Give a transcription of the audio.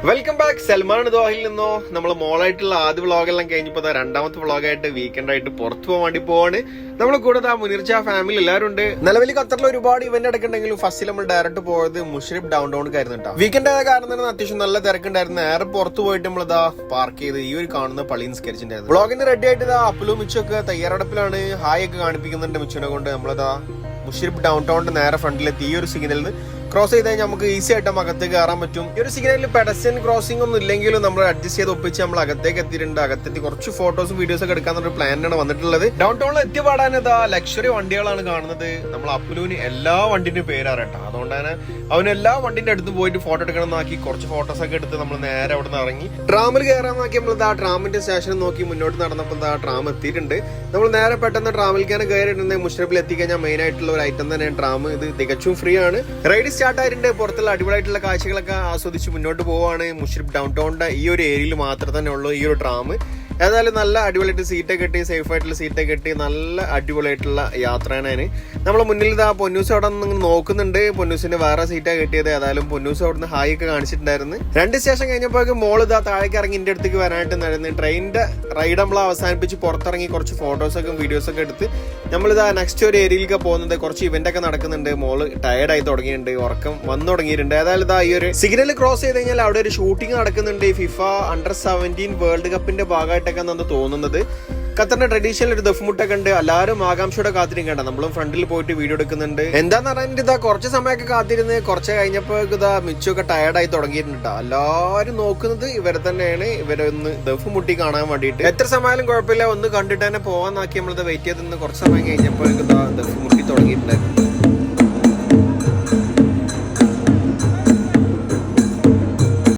Welcome back. Salman ദോഹയിൽ നിന്നോ നമ്മൾ മോളായിട്ടുള്ള ആദ്യ വ്ളോഗെല്ലാം കഴിഞ്ഞപ്പോ രണ്ടാമത്തെ വ്ളോഗായിട്ട് വീക്കെൻഡ് ആയിട്ട് പുറത്തു പോകാൻ വേണ്ടി പോവാണ്. നമ്മൾ കൂടെ മുനീർച്ച ഫാമിലി എല്ലാവരും ഉണ്ട്. നിലവിൽ ഖത്തറിൽ ഒരുപാട് ഇവന്റ് നടക്കുന്നുണ്ടെങ്കിലും ഫസ്റ്റ് നമ്മൾ ഡയറക്റ്റ് പോയത് മുഷറഫ് ഡൗൺ ടൗണിലായിരുന്നു കേട്ടോ. വീക്കെൻഡ് ആയ കാരണം തന്നെ അത്യാവശ്യം നല്ല തിരക്കുണ്ടായിരുന്നു. നേരെ പുറത്ത് പോയിട്ട് നമ്മളിതാ പാർക്ക് ചെയ്ത് ഈ ഒരു കാണുന്ന പള്ളി നിസ്കരിച്ചിട്ടുണ്ടായിരുന്നു. വ്ളോഗിന് റെഡി ആയിട്ട് ഇതാ അപ്പുലും മിച്ചൊക്കെ തയ്യാറെടുപ്പിലാണ്. ഹായ് ഒക്കെ കാണിപ്പിക്കുന്നുണ്ട് മിച്ചിനെ കൊണ്ട്. നമ്മളിതാ മുഷറഫ് ഡൗൺ ടൗണിന്റെ നേരെ ഫ്രണ്ടിലെത്തി. ഈ ഒരു സിഗ്നലിൽ ക്രോസ് ചെയ്ത് കഴിഞ്ഞാൽ നമുക്ക് ഈസി ആയിട്ട് അകത്തേക്ക് കയറാൻ പറ്റും. ഈ ഒരു സിഗ്നലിൽ പെഡസ്ട്രിയൻ ക്രോസിംഗ് ഒന്നും ഇല്ലെങ്കിലും നമ്മൾ അഡ്ജസ്റ്റ് ചെയ്ത് ഒപ്പിച്ച് നമ്മൾ അകത്തേക്ക് എത്തിയിട്ടുണ്ട്. അകത്തെത്തി കുറച്ച് ഫോട്ടോസും വീഡിയോസ് ഒക്കെ എടുക്കാന്നൊരു പ്ലാനാണ് വന്നിട്ടുള്ളത്. ഡൗൺ ടൗണിൽ എത്തിയപാടാൻ ഇതാ ലക്ഷറി വണ്ടികളാണ് കാണുന്നത്. നമ്മൾ അപ്പുലുവിന് എല്ലാ വണ്ടിന്റെ പേരറിയട്ടോ. അതുകൊണ്ട് തന്നെ അവന് എല്ലാ വണ്ടിന്റെ അടുത്ത് പോയിട്ട് ഫോട്ടോ എടുക്കണം എന്നാക്കി കുറച്ച് ഫോട്ടോസ് ഒക്കെ എടുത്ത് നമ്മൾ നേരെ അവിടെ നിന്ന് ഇറങ്ങി ട്രാമിൽ കയറാൻ നോക്കി. നമ്മൾ ആ ട്രാമിന്റെ സ്റ്റേഷൻ നോക്കി മുന്നോട്ട് നടന്നപ്പോൾ ആ ട്രാം എത്തിയിട്ടുണ്ട്. നമ്മൾ നേരെ പെട്ടെന്ന് ട്രാമിലേക്കാണ് കയറിയിട്ടുണ്ടെങ്കിൽ മുഷറഫിൽ എത്തിക്കഴിഞ്ഞാൽ മെയിൻ ആയിട്ടുള്ള ഒരു ഐറ്റം തന്നെയാണ് ട്രാം. ഇത് തികച്ചും ഫ്രീ ആണ്. റൈഡ് സ്റ്റാർട്ട് ആയിട്ടുണ്ട്. പുറത്തുള്ള അടിപൊളിയായിട്ടുള്ള കാഴ്ചകളൊക്കെ ആസ്വദിച്ച് മുന്നോട്ട് പോവാണ്. മുഷറഫ് ഡൗൺ ടൗണിന്റെ ഈ ഒരു ഏരിയയിൽ മാത്രം തന്നെ ഉള്ളൂ ഈ ഒരു ട്രാം. ഏതായാലും നല്ല അടിപൊളിയായിട്ട് സീറ്റൊക്കെ കെട്ടി സേഫ് ആയിട്ടുള്ള സീറ്റൊക്കെ കെട്ടി നല്ല അടിപൊളിയായിട്ടുള്ള യാത്രയാണ്. നമ്മളെ മുന്നിൽ ഇതാ പൊന്നൂസ് അവിടെ നിന്ന് നോക്കുന്നുണ്ട്. പൊന്നൂസിന്റെ വേറെ സീറ്റാണ് കെട്ടിയത്. ഏതായാലും പൊന്നൂസ് അവിടെ നിന്ന് ഹായ് ഒക്കെ കാണിച്ചിട്ടുണ്ടായിരുന്നു. 2 സ്റ്റേഷൻ കഴിഞ്ഞപ്പോഴേക്കും മോൾ ഇതാ താഴേക്ക് ഇറങ്ങി എന്റെ അടുത്തേക്ക് വരാനായിട്ട് നടന്നു. ട്രെയിനിന്റെ റൈഡ് നമ്മൾ അവസാനിപ്പിച്ച് പുറത്തിറങ്ങി കുറച്ച് ഫോട്ടോസൊക്കെ വീഡിയോസൊക്കെ എടുത്ത് നമ്മളിതാ നെക്സ്റ്റ് ഒരു ഏരിയയിലേക്ക് പോകുന്നത്. കുറച്ച് ഇവന്റ് ഒക്കെ നടക്കുന്നുണ്ട്. മോള് ടയർഡായി തുടങ്ങിയിട്ടുണ്ട്. ഉറക്കം വന്നു തുടങ്ങിയിട്ടുണ്ട്. ഏതായാലും ഇതാ ഈ ഒരു സിഗ്നൽ ക്രോസ് ചെയ്ത് കഴിഞ്ഞാൽ അവിടെ ഒരു ഷൂട്ടിംഗ് നടക്കുന്നുണ്ട്. ഫിഫ അണ്ടർ-17 വേൾഡ് കപ്പിന്റെ ഭാഗമായിട്ടൊക്കെ തോന്നുന്നത്. ഖത്തറിന്റെ ട്രഡീഷണൽ ഒരു ദഫ്മുട്ടൊക്കെ ഉണ്ട്. എല്ലാവരും ആകാംക്ഷയോടെ കാത്തിരിക്കേണ്ട. നമ്മളും ഫ്രണ്ടിൽ പോയിട്ട് വീഡിയോ എടുക്കുന്നുണ്ട്. എന്താന്ന് പറഞ്ഞാൽ ഇതാ കുറച്ച് സമയമൊക്കെ കാത്തിരുന്ന് കുറച്ച് കഴിഞ്ഞപ്പോ ഇതാ മിച്ചൊക്കെ ടയർഡായി തുടങ്ങിയിട്ടുണ്ട്. എല്ലാവരും നോക്കുന്നത് ഇവരെ തന്നെയാണ്. ഇവരൊന്ന് ദഫ് മുട്ടി കാണാൻ വേണ്ടിയിട്ട്. എത്ര സമയമായാലും കുഴപ്പമില്ല, ഒന്ന് കണ്ടിട്ട് തന്നെ പോവാന്നാക്കി നമ്മളിത് വെയിറ്റ് ചെയ്ത് കുറച്ച് സമയം കഴിഞ്ഞപ്പോ ഇതാ ദഫ് മുട്ടി തുടങ്ങിയിട്ടുണ്ടായിരുന്നു.